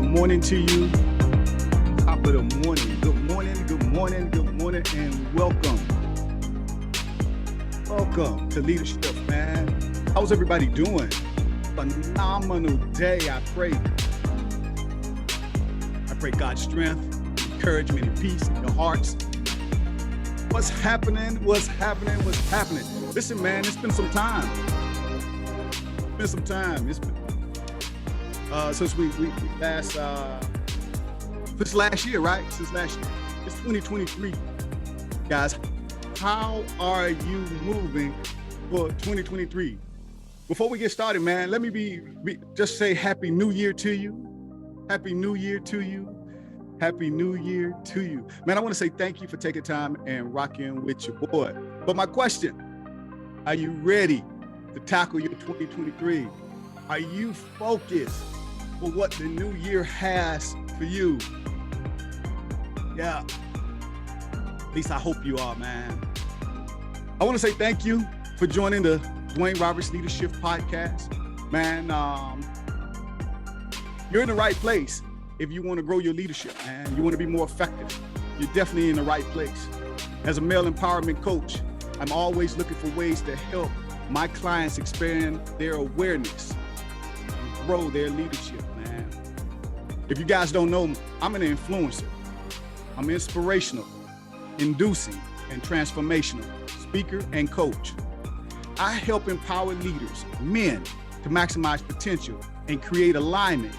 morning to you. Top of the morning. Good morning, good morning, good morning, and welcome. Welcome to Leadership, man. How's everybody doing? Phenomenal day, I pray. I pray God's strength, encouragement, and peace in your hearts. What's happening? What's happening? What's happening? Listen, man, it's been some time. It's been since we last since last year, right? Since last year. It's 2023. Guys, how are you moving for 2023? Before we get started, man, let me just say Happy New Year to you. Happy New Year to you. Happy New Year to you. Man, I want to say thank you for taking time and rocking with your boy. But my question, are you ready to tackle your 2023? Are you focused for what the new year has for you? Yeah, at least I hope you are, man. I want to say thank you for joining the Dwayne Roberts Leadership Podcast. Man, you're in the right place if you want to grow your leadership, man. You want to be more effective. You're definitely in the right place. As a male empowerment coach, I'm always looking for ways to help my clients expand their awareness and grow their leadership, man. If you guys don't know, I'm an influencer. I'm inspirational, inducing, and transformational speaker and coach. I help empower leaders, men, to maximize potential and create alignment,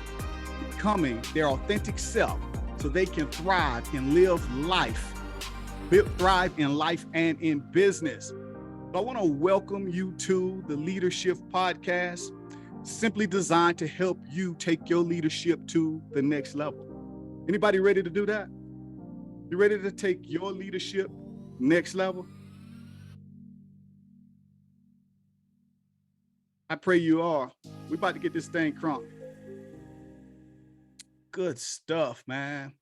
becoming their authentic self so they can thrive and live life, thrive in life and in business. So I want to welcome you to the Leadership Podcast, simply designed to help you take your leadership to the next level. Anybody ready to do that? You ready to take your leadership next level? I pray you are. We're about to get this thing crunk. Good stuff, man.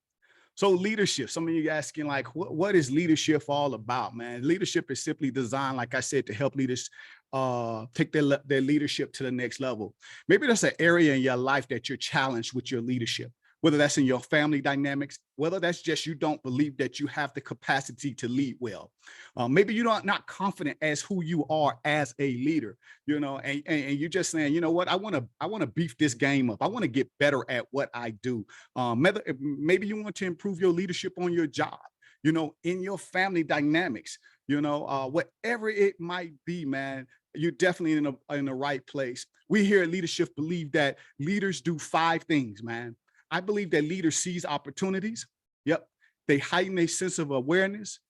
So leadership, some of you asking like, what is leadership all about, man? Leadership is simply designed, like I said, to help leaders take their leadership to the next level. Maybe there's an area in your life that you're challenged with your leadership, whether that's in your family dynamics, whether that's just you don't believe that you have the capacity to lead well. Maybe you're not confident as who you are as a leader, you know, and you're just saying, you know what, I want to beef this game up. I want to get better at what I do. Maybe you want to improve your leadership on your job, you know, in your family dynamics, you know, whatever it might be, man. You're definitely in the right place. We here at Leadership believe that leaders do 5 things, man. I believe that leaders seize opportunities. Yep. They heighten their sense of awareness.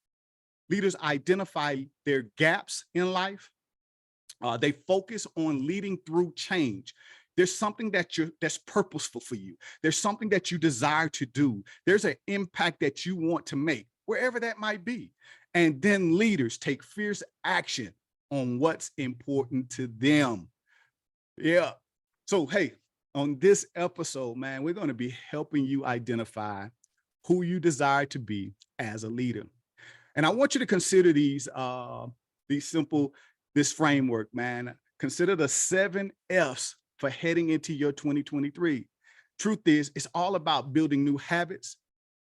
Leaders identify their gaps in life. They focus on leading through change. There's something that's purposeful for you. There's something that you desire to do. There's an impact that you want to make, wherever that might be. And then leaders take fierce action on what's important to them. Yeah. So, hey, on this episode, man, we're going to be helping you identify who you desire to be as a leader. And I want you to consider this framework, man. Consider the 7 F's for heading into your 2023. Truth is, it's all about building new habits.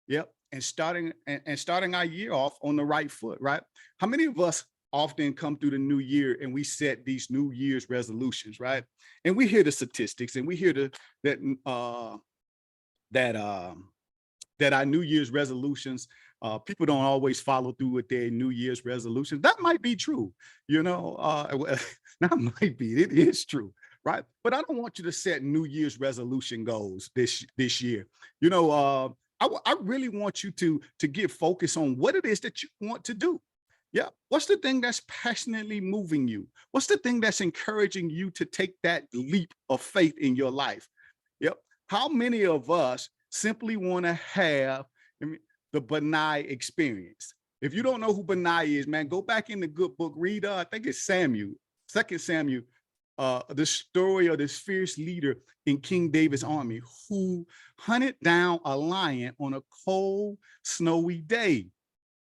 Yep. And starting our year off on the right foot, right? How many of us often come through the new year and we set these New Year's resolutions, right? And we hear the statistics and we hear that our New Year's resolutions, people don't always follow through with their New Year's resolutions. That might be true, you know, that might be, it is true, right? But I don't want you to set New Year's resolution goals this year. You know, I really want you to get focused on what it is that you want to do. Yeah. What's the thing that's passionately moving you? What's the thing that's encouraging you to take that leap of faith in your life? Yep. How many of us simply want to have the Benai experience? If you don't know who Benai is, man, go back in the good book, read, I think it's Samuel, 2 Samuel, the story of this fierce leader in King David's army who hunted down a lion on a cold, snowy day.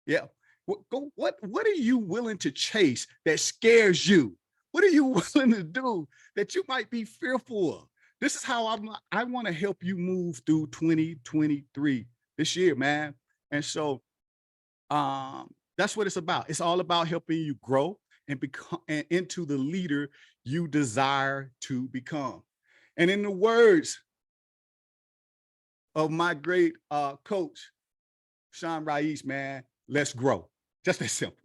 Yeah. What are you willing to chase that scares you? What are you willing to do that you might be fearful of? This is how I want to help you move through 2023 this year, man. And so that's what it's about. It's all about helping you grow and become and into the leader you desire to become. And in the words of my great coach, Sean Rais, man, let's grow. Just that simple.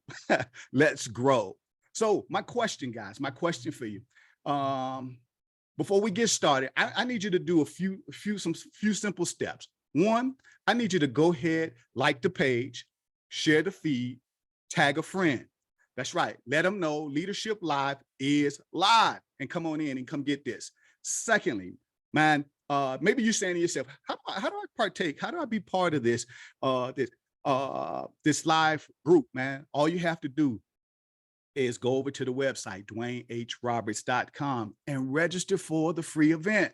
Let's grow. So my question, guys, my question for you. Before we get started, I need you to do a few simple steps. One, I need you to go ahead, like the page, share the feed, tag a friend. That's right. Let them know Leadership Live is live, and come on in and come get this. Secondly, man, maybe you're saying to yourself, how do I partake? How do I be part of this this live group, man? All you have to do is go over to the website, DwayneHRoberts.com, and register for the free event.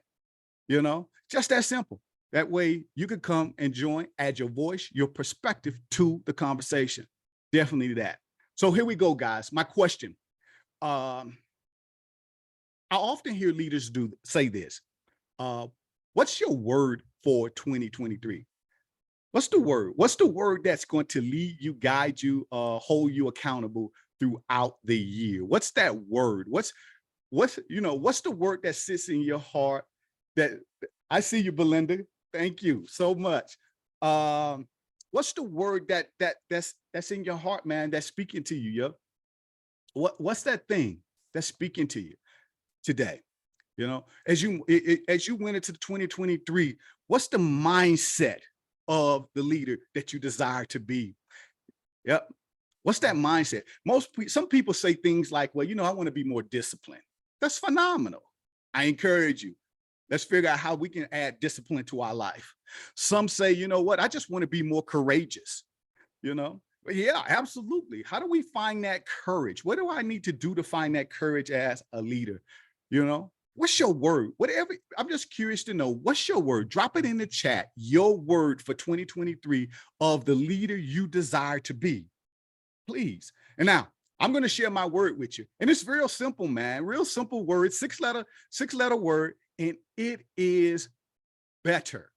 You know, just that simple. That way you can come and join, add your voice, your perspective to the conversation. Definitely that. So here we go, guys. My question. I often hear leaders say this. What's your word for 2023? What's the word? What's the word that's going to lead you, guide you, hold you accountable throughout the year? What's that word? What's the word that sits in your heart? That I see you, Belinda. Thank you so much. What's the word that's in your heart, man? That's speaking to you, yo? What's that thing that's speaking to you today? You know, as you went into 2023, what's the mindset of the leader that you desire to be? Yep. What's that mindset? Some people say things like, well, I want to be more disciplined. That's phenomenal. I encourage you. Let's figure out how we can add discipline to our life. Some say, you know what? I just want to be more courageous, But yeah, absolutely. How do we find that courage? What do I need to do to find that courage as a leader? What's your word? Whatever, I'm just curious to know, what's your word? Drop it in the chat, your word for 2023 of the leader you desire to be, please. And now I'm going to share my word with you. And it's real simple, man. Real simple word, six letter word, and it is better.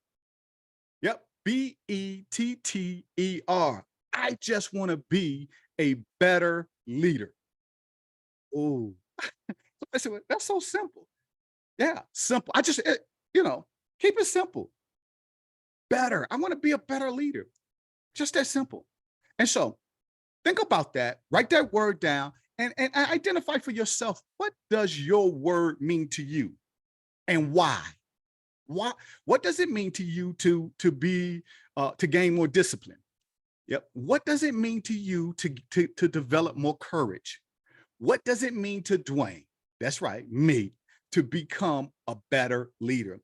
Yep, BETTER. I just want to be a better leader. Oh, I said, that's so simple. Yeah, simple. I just, keep it simple. Better. I want to be a better leader. Just that simple. And so think about that, write that word down, and identify for yourself, what does your word mean to you and why? What does it mean to you to gain more discipline? Yep. What does it mean to you to develop more courage? What does it mean to Dwayne? That's right, me, to become a better leader.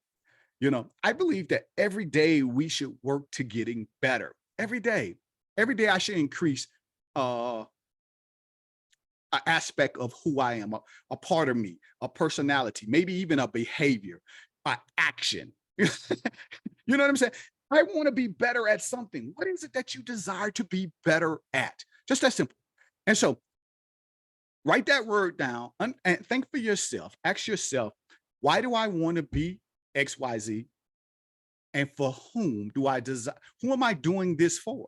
I believe that every day we should work to getting better. Every day I should increase an aspect of who I am, a part of me, a personality, maybe even a behavior, an action. You know what I'm saying? I want to be better at something. What is it that you desire to be better at? Just that simple. And so write that word down and think for yourself. Ask yourself, why do I want to be XYZ? And for whom do I desire? Who am I doing this for?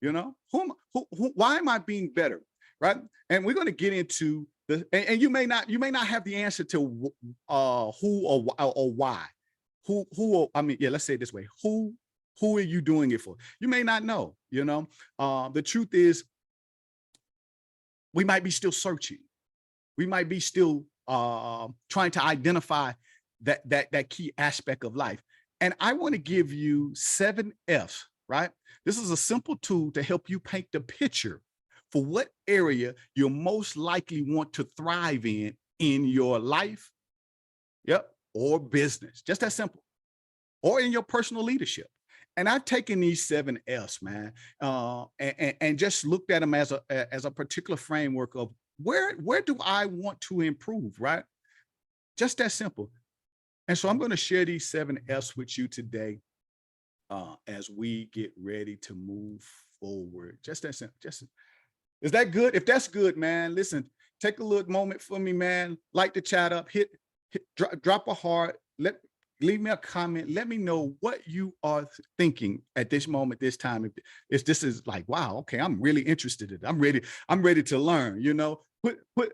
Why am I being better? Right. And we're going to get into and you may not have the answer to who or why. Let's say it this way. Who are you doing it for? You may not know, the truth is, we might be still searching. We might be still trying to identify that key aspect of life. And I want to give you 7 F's, right? This is a simple tool to help you paint the picture for what area you'll most likely want to thrive in your life, or business. Just that simple. Or in your personal leadership. And I've taken these 7 F's, man, and just looked at them as a particular framework of where do I want to improve, right? Just that simple. And so I'm going to share these 7 F's with you today as we get ready to move forward. Just that simple. Is that good? If that's good, man, listen, take a little moment for me, man. Light the chat up, drop a heart, leave me a comment. Let me know what you are thinking at this moment, this time. If this is like, wow, okay, I'm really interested in it. I'm ready to learn, you know. Put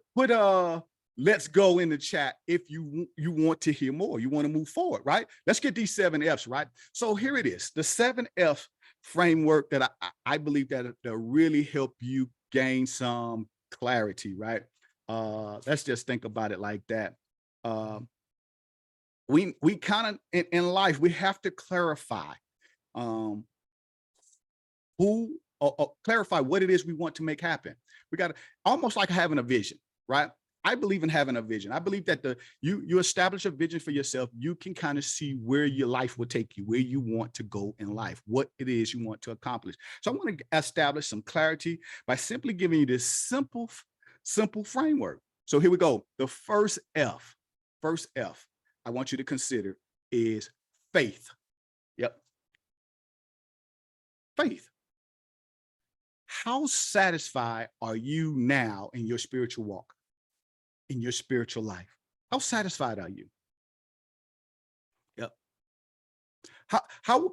let's go in the chat if you want to hear more, you want to move forward, right? Let's get these 7 F's, right? So here it is, the 7 F framework that I believe that really help you gain some clarity, right? Let's just think about it like that. We kind of in life, we have to clarify um, who or clarify what it is we want to make happen. We got to almost like having a vision, right? I believe in having a vision. I believe that you establish a vision for yourself, you can kind of see where your life will take you, where you want to go in life, what it is you want to accomplish. So I want to establish some clarity by simply giving you this simple framework. So here we go. The first F I want you to consider is faith. Yep. Faith. How satisfied are you now in your spiritual walk, in your spiritual life? How satisfied are you? Yep. How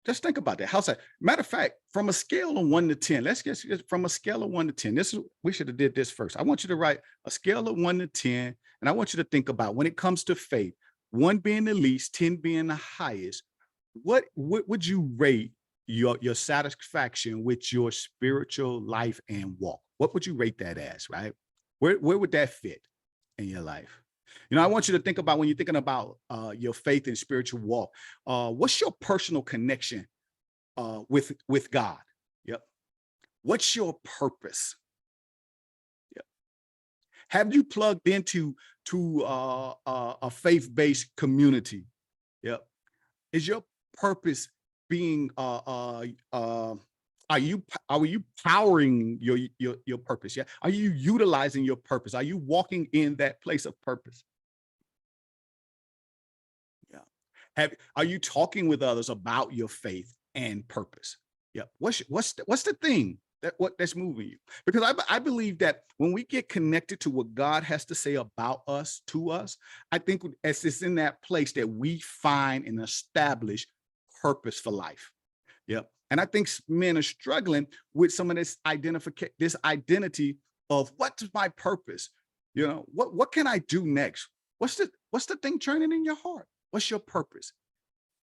just think about that. How's that? Matter of fact, from a scale of 1 to 10, let's get from a scale of 1 to 10. We should have did this first. I want you to write a scale of 1 to 10, and I want you to think about when it comes to faith, 1 being the least, 10 being the highest. What would you rate your satisfaction with your spiritual life and walk? What would you rate that as, right? Where would that fit in your life? You know, I want you to think about when you're thinking about your faith and spiritual walk. What's your personal connection with God? Yep. What's your purpose? Yep. Have you plugged into a faith-based community? Yep. Is your purpose being are you powering your purpose? Yeah. Are you utilizing your purpose? Are you walking in that place of purpose? Yeah. Are you talking with others about your faith and purpose? Yeah. What's the thing that's moving you? Because I believe that when we get connected to what God has to say about us, to us, I think it's in that place that we find and establish purpose for life. Yep. And I think men are struggling with some of this identity of what's my purpose? You know, what can I do next? What's the thing turning in your heart? What's your purpose?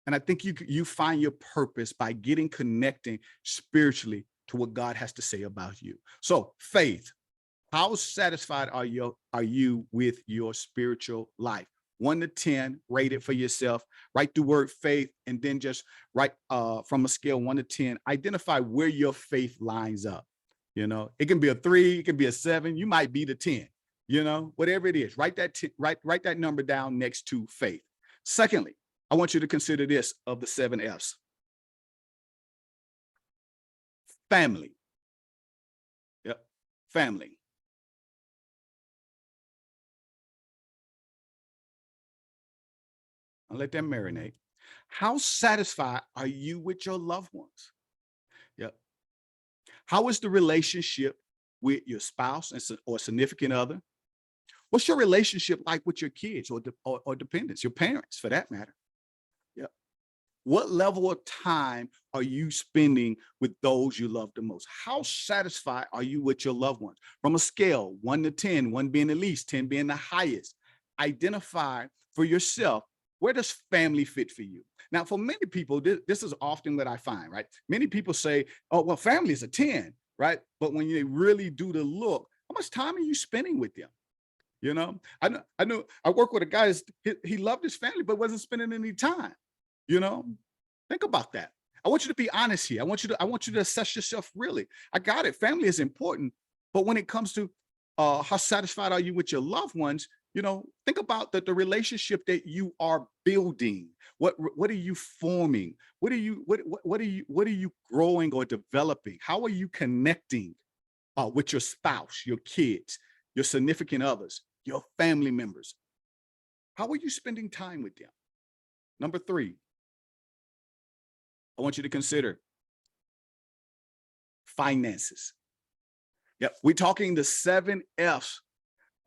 And I think you find your purpose by connecting spiritually to what God has to say about you. So faith, how satisfied are you with your spiritual life? 1 to 10, rate it for yourself. Write the word faith, and then just write from a scale 1 to 10. Identify where your faith lines up. You know, it can be a 3, it can be a 7. You might be the 10. You know, whatever it is, write that number down next to faith. Secondly, I want you to consider this of the 7 F's. Family. Yep, family. I'll let them marinate. How satisfied are you with your loved ones? Yep. How is the relationship with your spouse or significant other? What's your relationship like with your kids or dependents, your parents for that matter? Yep. What level of time are you spending with those you love the most? How satisfied are you with your loved ones? From a scale 1 to 10, 1 being the least, 10 being the highest. Identify for yourself, where does family fit for you? Now, for many people, this is often what I find, right? Many people say, oh, well, family is a 10, right? But when you really do the look, how much time are you spending with them? You know, I work with a guy, he loved his family, but wasn't spending any time. You know, think about that. I want you to be honest here. I want you to assess yourself really. I got it. Family is important, but when it comes to how satisfied are you with your loved ones, you know, think about the relationship that you are building. What are you forming? What are you growing or developing? How are you connecting with your spouse, your kids, your significant others, your family members? How are you spending time with them? Number 3, I want you to consider finances. Yep, we're talking the 7 F's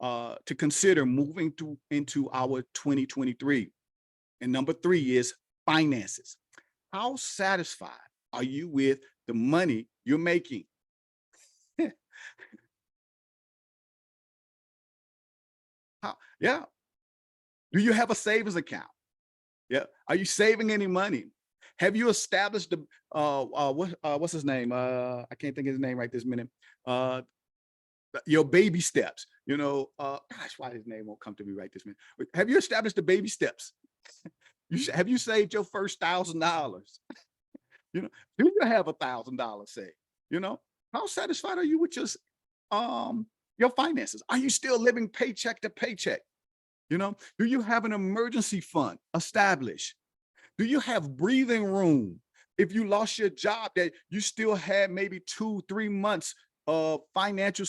to consider moving into our 2023. And number 3 is finances. How satisfied are you with the money you're making? Yeah. Do you have a savings account? Yeah. Are you saving any money? Have you established the what's his name? I can't think of his name right this minute. Uh, your baby steps. Gosh, why his name won't come to me right this minute? Have you established the baby steps? Have you saved your first $1,000? Do you have $1,000 saved? You know, how satisfied are you with your finances? Are you still living paycheck to paycheck? Do you have an emergency fund established? Do you have breathing room? If you lost your job, that you still had maybe 2-3 months of financial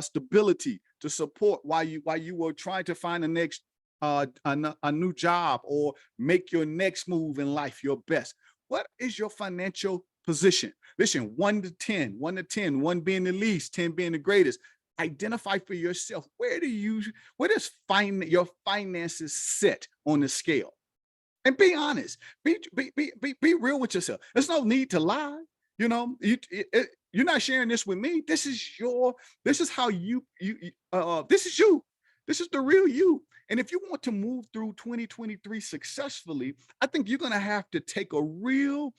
stability to support while you were trying to find the next a new job or make your next move in life your best. What is your financial position? Listen, 1 to 10, 1 to 10, 1 being the least, 10 being the greatest. Identify for yourself, where does your finances sit on the scale? And be honest. Be real with yourself. There's no need to lie. You're not sharing this with me. This is how this is you. This is the real you. And if you want to move through 2023 successfully, I think you're going to have to take a real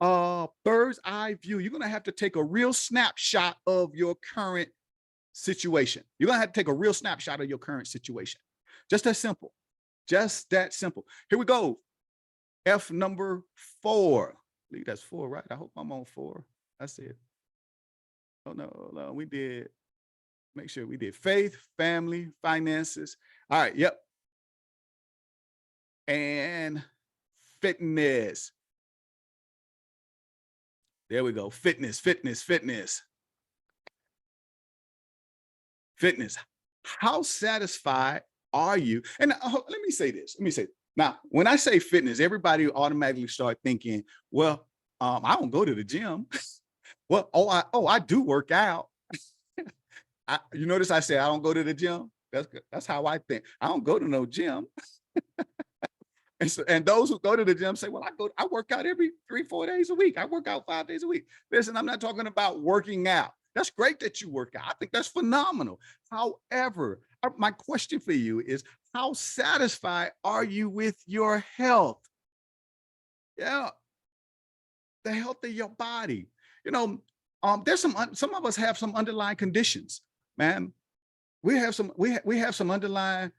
bird's eye view. You're going to have to take a real snapshot of your current situation. You're going to have to take a real snapshot of your current situation. Just that simple. Just that simple. Here we go. F number 4. I believe that's 4, right? I hope I'm on 4. That's it. Oh, no. We did. Make sure we did faith, family, finances. All right. Yep. And fitness. There we go. Fitness. How satisfied are you? And let me say this. Now, when I say fitness, everybody automatically start thinking, well, I don't go to the gym. Well, I do work out. You notice I said I don't go to the gym. That's how I think. I don't go to no gym. And those who go to the gym say, well, I work out every 3-4 days a week. I work out 5 days a week. Listen, I'm not talking about working out. That's great that you work out. I think that's phenomenal. However, my question for you is, how satisfied are you with your health? Yeah, the health of your body. There's some of us have some underlying conditions, man. We have some underlying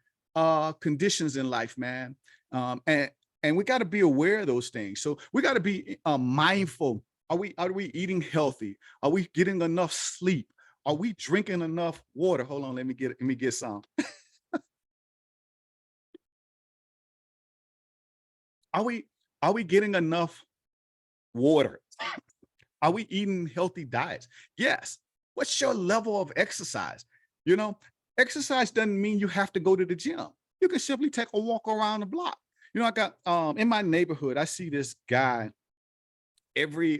conditions in life, man. And we got to be aware of those things. So we got to be mindful. Are we eating healthy? Are we getting enough sleep? Are we drinking enough water? Hold on, let me get some. Are we getting enough water? Are we eating healthy diets? Yes. What's your level of exercise? Exercise doesn't mean you have to go to the gym. You can simply take a walk around the block. I got in my neighborhood, I see this guy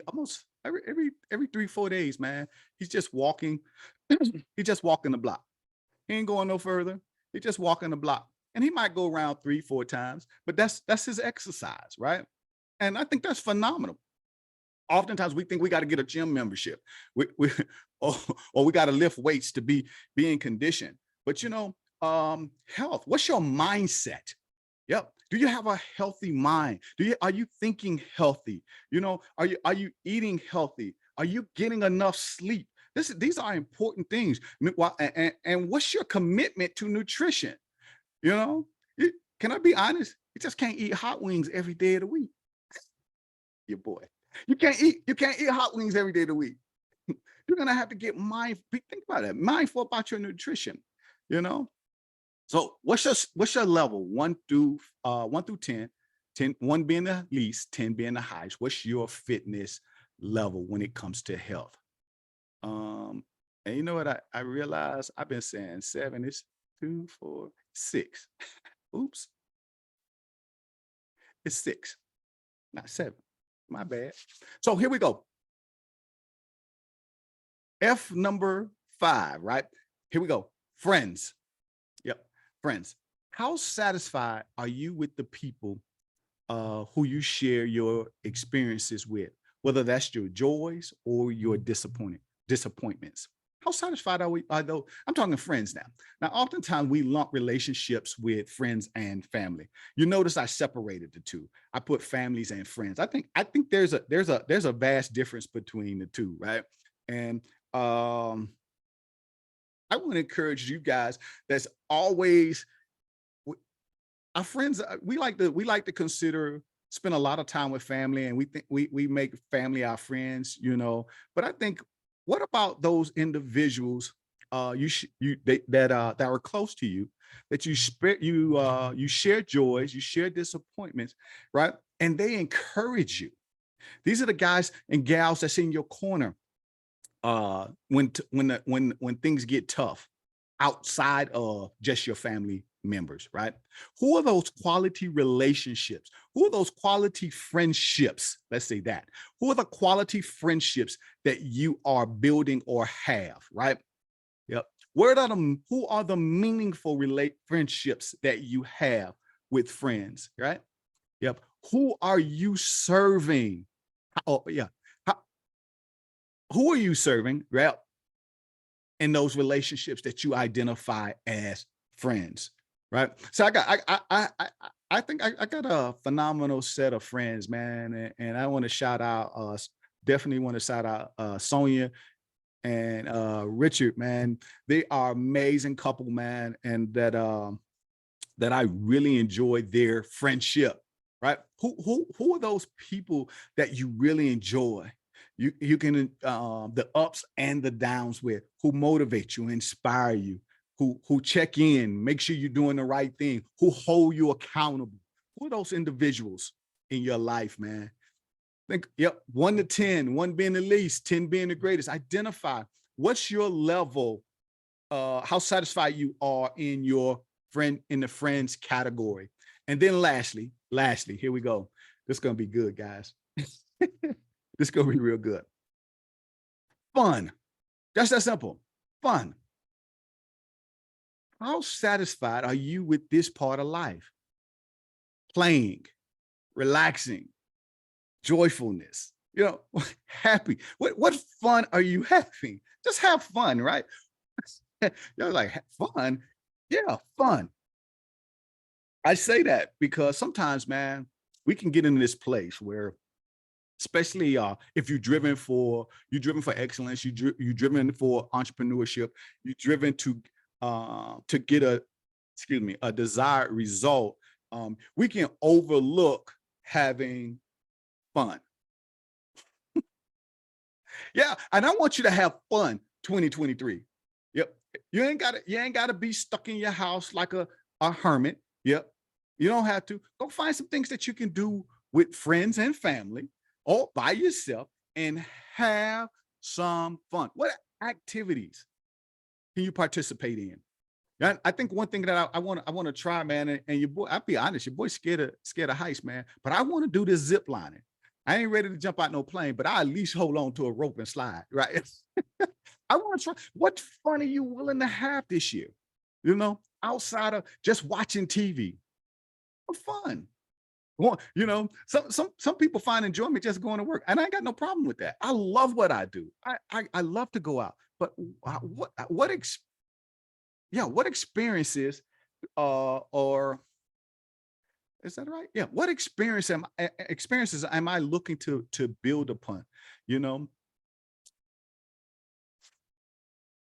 almost every 3-4 days, man. He's just walking. He's just walking the block. He ain't going no further. He's just walking the block. And he might go around 3-4 times, but that's his exercise, right? And I think that's phenomenal. Oftentimes we think we got to get a gym membership, or we got to lift weights to be in condition. But health. What's your mindset? Yep. Do you have a healthy mind? Are you thinking healthy? Are you eating healthy? Are you getting enough sleep? These are important things. And what's your commitment to nutrition? Can I be honest? You just can't eat hot wings every day of the week. Your boy. You can't eat hot wings every day of the week. You're gonna have to get mindful. Think about it. Mindful about your nutrition. So what's your level? 1 through 10, 1 being the least, 10 being the highest. What's your fitness level when it comes to health? And you know what I realized? I've been saying 7 is 2, 4, 6. Oops. It's 6, not 7. My bad. So here we go. F number 5, right? Here we go. Friends. Friends, how satisfied are you with the people who you share your experiences with, whether that's your joys or your disappointments? How satisfied are we? Are those? I'm talking friends now. Now, oftentimes we lump relationships with friends and family. You notice I separated the two. I put families and friends. I think there's a vast difference between the two, right? And I want to encourage you guys. That's always our friends. We like to consider spend a lot of time with family, and we think we make family our friends, But I think, what about those individuals that are close to you, that you share joys, you share disappointments, right? And they encourage you. These are the guys and gals that's in your corner when things get tough outside of just your family members, right? Who are those quality relationships? Who are those quality friendships? Let's say that. Who are the quality friendships that you are building or have, right? Yep. Who are the meaningful friendships that you have with friends, right? Yep. Who are you serving? Oh, yeah. How, who are you serving, right? In those relationships that you identify as friends, right? So I think I got a phenomenal set of friends, man, and I want to shout out definitely want to shout out Sonia and Richard, man. They are amazing couple, man, and that I really enjoy their friendship, right? Who are those people that you really enjoy? You can the ups and the downs with, who motivate you, inspire you, who check in, make sure you're doing the right thing, who hold you accountable. Who are those individuals in your life, man? Think, yep, 1 to 10, 1 being the least, 10 being the greatest. Identify what's your level, how satisfied you are in the friends category. And then lastly, here we go. This is gonna be good, guys. This is gonna be real good. Fun. Just that simple. Fun. How satisfied are you with this part of life? Playing, relaxing, joyfulness, happy. What fun are you having? Just have fun, right? You're like, fun? Yeah, fun. I say that because sometimes, man, we can get in this place where, especially if you're driven for excellence, you're driven for entrepreneurship, you're driven to get a desired result. We can overlook having fun. Yeah, and I want you to have fun 2023. Yep. You ain't gotta be stuck in your house like a hermit. Yep. You don't have to. Go find some things that you can do with friends and family or by yourself and have some fun. What activities can you participate in? Yeah, I think one thing that I want to try, man, and your boy, I'll be honest, your boy's scared of heights, man. But I want to do this zip lining. I ain't ready to jump out no plane, but I at least hold on to a rope and slide, right? I want to try. What fun are you willing to have this year? Outside of just watching TV, for fun. Some people find enjoyment just going to work, and I ain't got no problem with that. I love what I do. I love to go out, but what experiences or is that right? Yeah. What experiences am I looking to build upon? You know,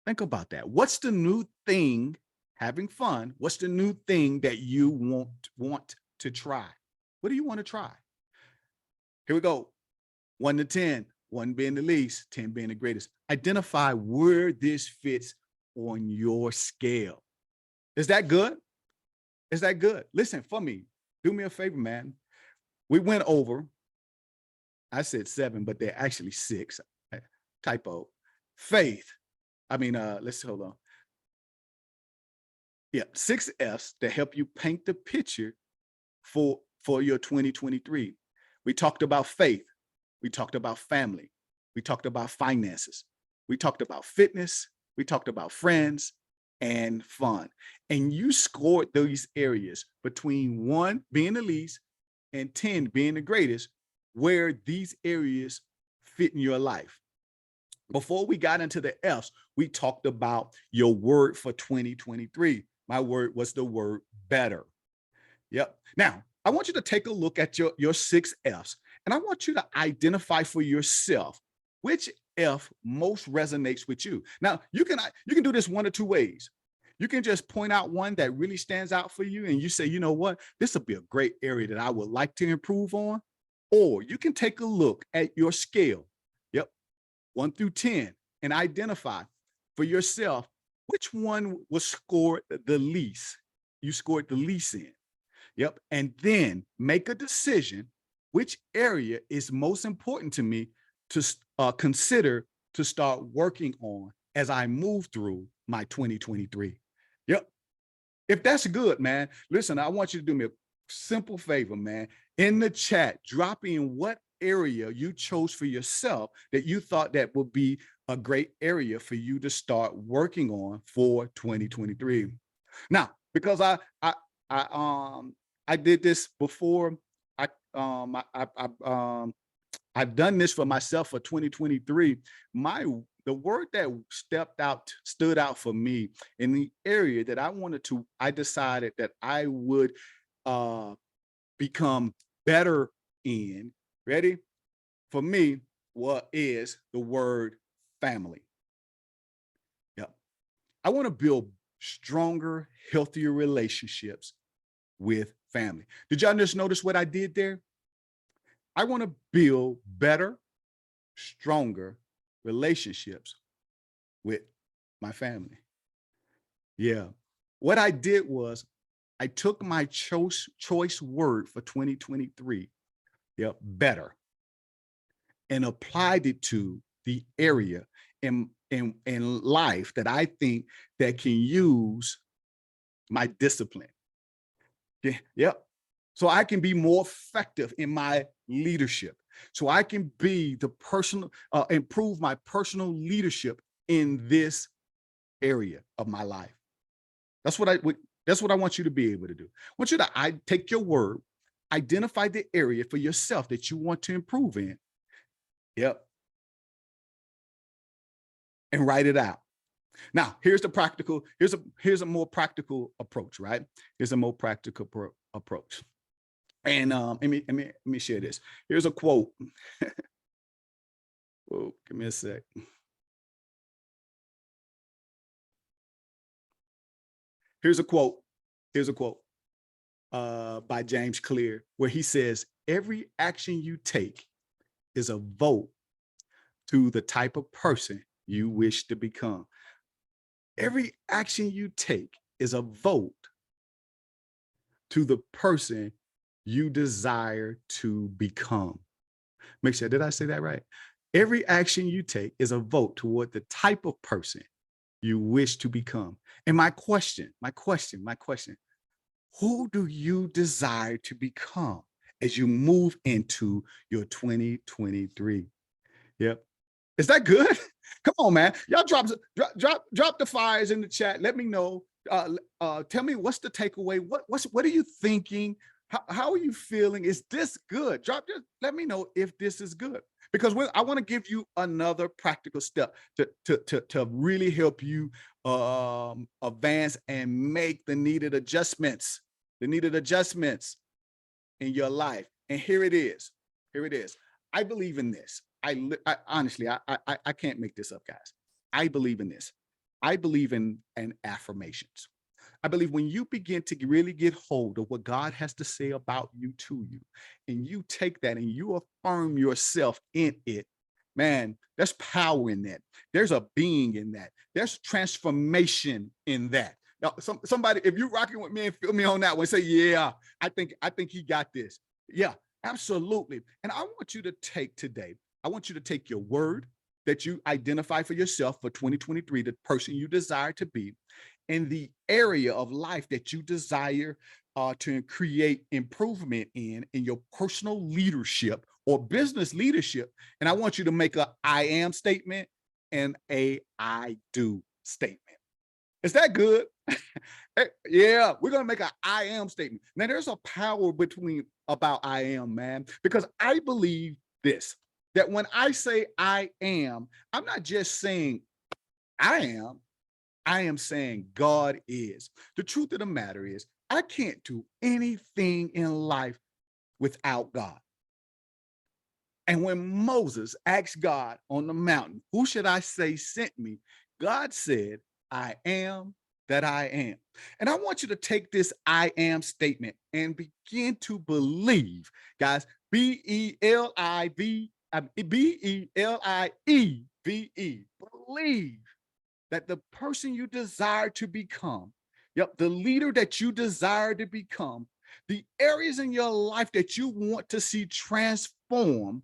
think about that. What's the new thing? Having fun. What's the new thing that you want to try? What do you want to try? Here we go. 1 to 10, 1 being the least, 10 being the greatest. Identify where this fits on your scale. Is that good? Is that good? Listen, for me, do me a favor, man. We went over, I said 7, but they're actually 6. Typo. Faith. Let's hold on. Yeah, 6 F's to help you paint the picture for your 2023. We talked about faith. We talked about family. We talked about finances. We talked about fitness. We talked about friends and fun. And you scored these areas between 1 being the least and 10 being the greatest, where these areas fit in your life. Before we got into the F's, we talked about your word for 2023. My word was the word better. Yep. Now, I want you to take a look at your 6 F's, and I want you to identify for yourself which F most resonates with you. Now, you can do this one or two ways. You can just point out one that really stands out for you, and you say, you know what, this will be a great area that I would like to improve on. Or you can take a look at your scale. Yep. 1 through 10, and identify for yourself which one was scored the least. You scored the least in. Yep. And then make a decision which area is most important to me to consider to start working on as I move through my 2023. Yep. If that's good, man, listen, I want you to do me a simple favor, man. In the chat, drop in what area you chose for yourself that you thought that would be a great area for you to start working on for 2023. Now, because I did this before, I've done this for myself for 2023. The word that stood out for me in the area that I decided that I would become better in. Ready? For me, what is the word family? Yeah. I want to build stronger, healthier relationships with family. Did y'all just notice what I did there? I want to build better, stronger relationships with my family. Yeah. What I did was I took my choice word for 2023, yep, better, and applied it to the area in life that I think that can use my discipline. Yeah, yep. So I can be more effective in my leadership. So I can be improve my personal leadership in this area of my life. That's what I want you to be able to do. I want you to take your word, identify the area for yourself that you want to improve in. Yep. And write it out. Now, here's a more practical approach, right? Here's a more practical approach. And let me share this. Here's a quote. Whoa, give me a sec. Here's a quote by James Clear, where he says, every action you take is a vote to the type of person you wish to become. Every action you take is a vote to the person you desire to become. Make sure, did I say that right? Every action you take is a vote toward the type of person you wish to become. And my question, who do you desire to become as you move into your 2023? Yep. Is that good? Come on, man. Y'all drop the fires in the chat. Let me know. Tell me what's the takeaway. What are you thinking? How are you feeling? Is this good? Let me know if this is good. Because I want to give you another practical step to really help you advance and make the needed adjustments in your life. And here it is. I believe in this. I honestly, I can't make this up, guys. I believe in this. I believe in affirmations. I believe when you begin to really get hold of what God has to say about you to you, and you take that and you affirm yourself in it, man, there's power in that. There's a being in that. There's transformation in that. Now, somebody, if you're rocking with me and feel me on that one, say, yeah, I think he got this. Yeah, absolutely. And I want you to take your word that you identify for yourself for 2023, the person you desire to be, in the area of life that you desire to create improvement in your personal leadership or business leadership. And I want you to make a I am statement and a I do statement. Is that good? Yeah, we're gonna make an I am statement. Now, there's a power between about I am, man, because I believe this, that when I say I am, I'm not just saying I am saying God is. The truth of the matter is, I can't do anything in life without God. And when Moses asked God on the mountain, who should I say sent me? God said, I am that I am. And I want you to take this I am statement and begin to believe, guys, Believe, believe that the person you desire to become, yep, the leader that you desire to become, the areas in your life that you want to see transform,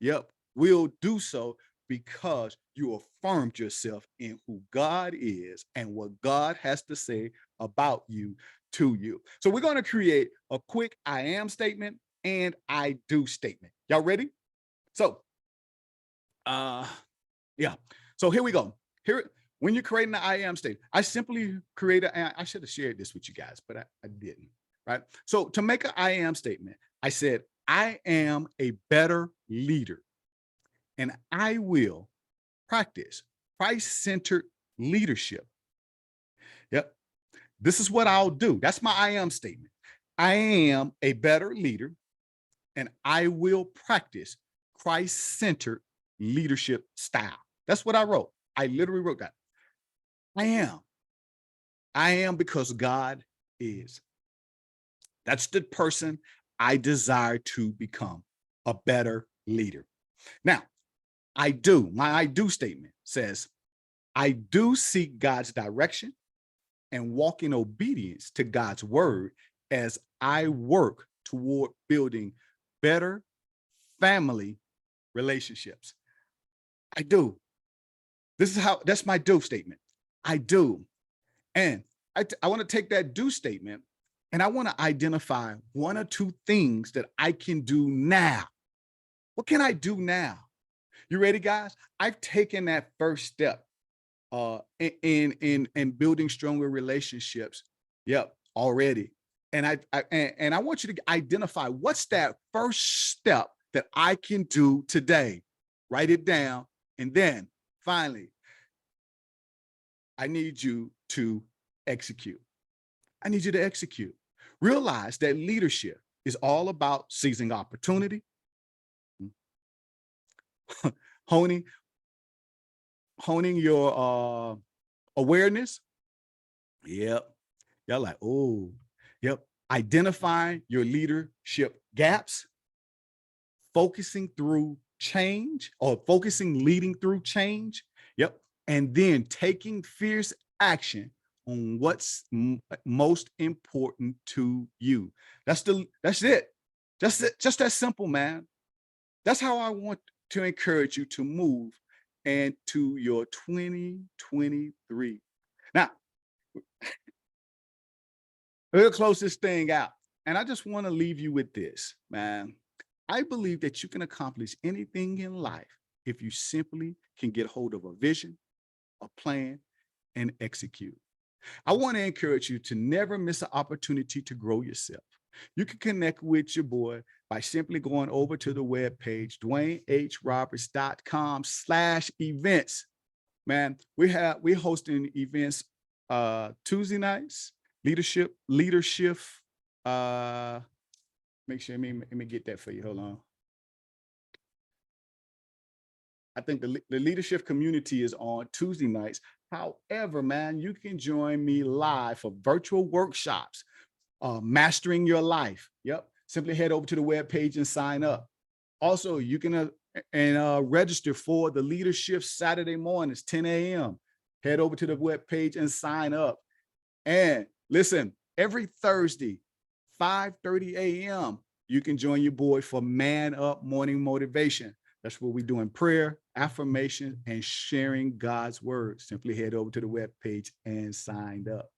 yep, will do so because you affirmed yourself in who God is and what God has to say about you to you. So we're going to create a quick I am statement and I do statement. Y'all ready? So, yeah. So here we go. Here, when you're creating the I am statement, I simply create I should have shared this with you guys, but I didn't, right? So to make an I am statement, I said, I am a better leader and I will practice Christ-centered leadership. Yep. This is what I'll do. That's my I am statement. I am a better leader and I will practice Christ-centered leadership style. That's what I wrote. I literally wrote that. I am. I am because God is. That's the person I desire to become, a better leader. Now, I do. My I do statement says, I do seek God's direction and walk in obedience to God's word as I work toward building better family relationships. I do. That's my do statement. I do. And I want to take that do statement and I want to identify one or two things that I can do now. What can I do now? You ready, guys? I've taken that first step in building stronger relationships. Yep, already. And I want you to identify what's that first step that I can do today. Write it down. And then finally, I need you to execute. I need you to execute. Realize that leadership is all about seizing opportunity, honing your awareness. Yep. Y'all like, oh, yep. Identifying your leadership gaps, focusing through change or leading through change. Yep. And then taking fierce action on what's most important to you. That's it. Just that simple, man. That's how I want to encourage you to move into your 2023. Now, we'll close this thing out. And I just want to leave you with this, man. I believe that you can accomplish anything in life if you simply can get hold of a vision, a plan, and execute. I want to encourage you to never miss an opportunity to grow yourself. You can connect with your boy by simply going over to the webpage, DwayneHRoberts.com/events. Man, we're hosting events Tuesday nights, leadership. Make sure, let me get that for you. Hold on. I think the leadership community is on Tuesday nights. However, man, you can join me live for virtual workshops, mastering your life. Yep. Simply head over to the webpage and sign up. Also, you can register for the leadership Saturday mornings, 10 a.m. Head over to the webpage and sign up. And listen, every Thursday, 5:30 a.m., you can join your boy for Man Up Morning Motivation. That's what we're doing: prayer, affirmation, and sharing God's word. Simply head over to the webpage and sign up.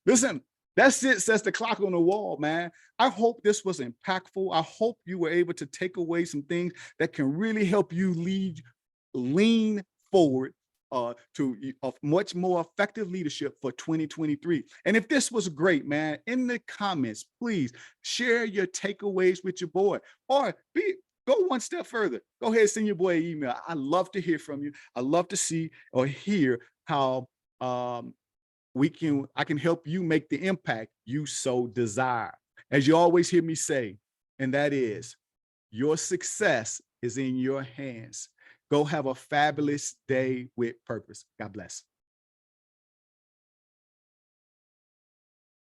Listen, that's it, says the clock on the wall, man. I hope this was impactful. I hope you were able to take away some things that can really help you lean forward a much more effective leadership for 2023. And if this was great, man, in the comments, please share your takeaways with your boy, or go one step further. Go ahead and send your boy an email. I love to hear from you. I love to see or hear how I can help you make the impact you so desire. As you always hear me say, and that is, your success is in your hands. Go have a fabulous day with purpose. God bless.